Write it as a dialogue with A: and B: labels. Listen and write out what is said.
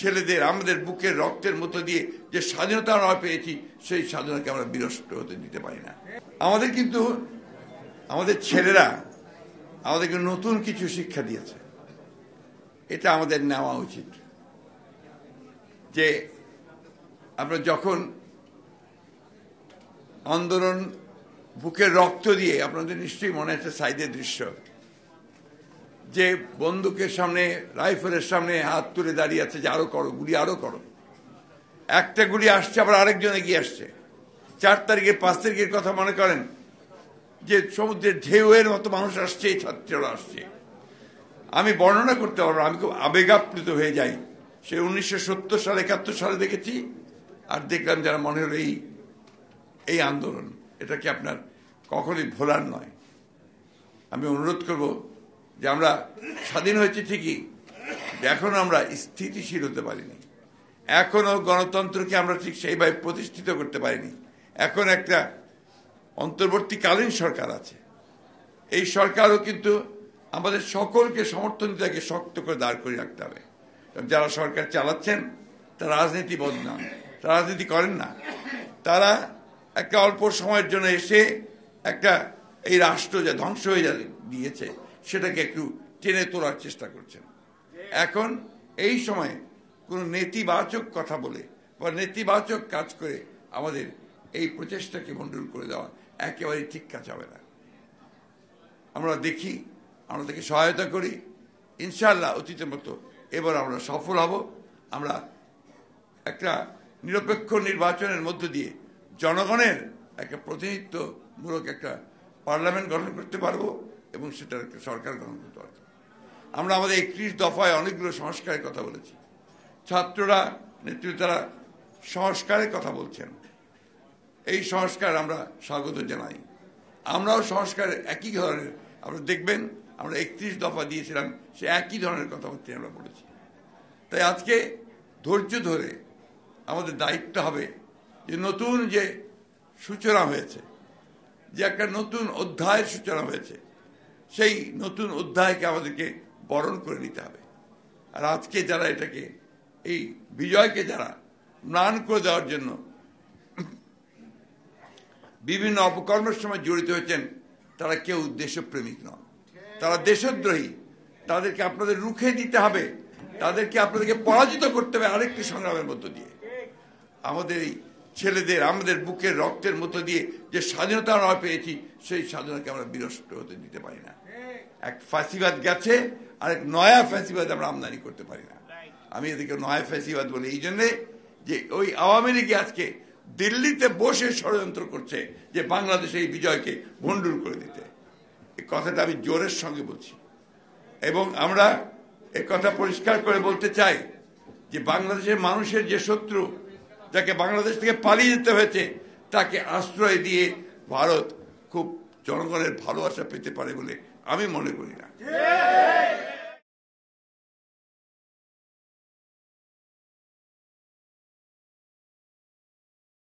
A: ছেলেদের আমাদের বুকের রক্তের মতো দিয়ে যে স্বাধীনতা আমরা পেয়েছি সেই স্বাধীনতাকে আমরা বিনষ্ট হতে দিতে পারি না। আমাদের কিন্তু আমাদের ছেলেরা আমাদেরকে নতুন কিছু শিক্ষা দিয়েছে, এটা আমাদের নেওয়া উচিত। যে আমরা যখন আন্দোলন বুকের রক্ত দিয়ে, আপনাদের নিশ্চয়ই মনে আছে সাইদের দৃশ্য, যে বন্দুকের সামনে রাইফেলের সামনে হাত তুলে দাঁড়িয়ে আছে যে আরো করো গুলি, আরো করো। একটা গুলি আসছে, আবার আরেকজন এগিয়ে আসছে। 4 তারিখের 5 তারিখের কথা মনে করেন, যে সমুদ্রের ঢেউয়ের মতো মানুষ আসছে, ছাত্ররা আসছে। আমি বর্ণনা করতে পারবো, আমি খুব আবেগাপ্লুত হয়ে যাই। সে 1970 সালে 71 সালে দেখেছি, আর দেখলাম যারা মনে হলো এই আন্দোলন, এটা কি আপনার কখনোই ভোলার নয়। আমি অনুরোধ করব যে আমরা স্বাধীন হয়েছি ঠিকই, এখনো আমরা স্থিতিশীল হতে পারিনি, এখনো গণতন্ত্রকে আমরা ঠিক সেইভাবে প্রতিষ্ঠিত করতে পারিনি। এখন একটা অন্তর্বর্তীকালীন সরকার আছে, এই সরকারও কিন্তু আমাদের সকলকে সমর্থন দিতে শক্ত করে দাঁড় করে রাখতে হবে। যারা সরকার চালাচ্ছেন তারা রাজনীতিবোধ না, তারা রাজনীতি করেন না, তারা একটা অল্প সময়ের জন্য এসে একটা এই রাষ্ট্র যা ধ্বংস হয়ে দিয়েছে সেটাকে একটু টেনে তোলার চেষ্টা করছেন। এখন এই সময়ে কোনো নেতিবাচক কথা বলে বা নেতিবাচক কাজ করে আমাদের এই প্রচেষ্টাকে ভণ্ডুল করে দেওয়া একেবারেই ঠিক কাজ হবে না। আমরা দেখি, আমরা তাকে সহায়তা করি, ইনশাআল্লাহ অতীতের মতো এবার আমরা সফল হব। আমরা একটা নিরপেক্ষ নির্বাচনের মধ্য দিয়ে জনগণের একটা প্রতিনিধিত্বমূলক একটা পার্লামেন্ট গঠন করতে পারবো এবং সেটার একটা সরকার গঠন করতে পারবো। আমরা আমাদের 31 দফায় অনেকগুলো সংস্কারের কথা বলেছি, ছাত্ররা নেতৃত্বরা সংস্কারের কথা বলছেন, এই সংস্কার আমরা স্বাগত জানাই। আমরাও সংস্কার একই ধরনের, আপনারা দেখবেন আমরা 31 দফা দিয়েছিলাম, সে একই ধরনের কথাবার্তা আমরা বলেছি। তাই আজকে ধৈর্য ধরে আমাদের দায়িত্ব হবে যে নতুন যে সূচনা হয়েছে, যে একটা নতুন অধ্যায়ের সূচনা হয়েছে, সেই নতুন অধ্যায়কে আমাদেরকে বরণ করে নিতে হবে। আর আজকে যারা এটাকে, এই বিজয়কে যারা ম্লান করে দেওয়ার জন্য বিভিন্ন অপকর্মের সময় জড়িত হয়েছেন, তারা কেউ দেশপ্রেমিক নয়, তারা দেশদ্রোহী। তাদেরকে আপনাদের রুখে দিতে হবে, তাদেরকে আপনাদেরকে পরাজিত করতে হবে আরেকটি সংগ্রামের মধ্য দিয়ে। আমাদের এই ছেলেদের আমাদের বুকের রক্তের মতো দিয়ে যে স্বাধীনতা আমরা পেয়েছি সেই স্বাধীনতাকে আমরা বিনষ্ট হতে দিতে পারি না। এক ফ্যাসিবাদ গেছে, আর এক নয়া ফ্যাসিবাদ আমরা আমদানি করতে পারি না। আমি এদিকে নয়া ফ্যাসিবাদ বলি এই জন্যে যে ওই আওয়ামী লীগ আজকে দিল্লিতে বসে ষড়যন্ত্র করছে যে বাংলাদেশে এই বিজয়কে ভণ্ডুল করে দিতে। এই কথাটা আমি জোরের সঙ্গে বলছি এবং আমরা এ কথা পরিষ্কার করে বলতে চাই যে বাংলাদেশের মানুষের যে শত্রু, যাকে বাংলাদেশ থেকে পালিয়ে যেতে হয়েছে, তাকে আশ্রয় দিয়ে ভারত খুব জনগণের ভালোবাসা পেতে পারে বলে আমি মনে করি না।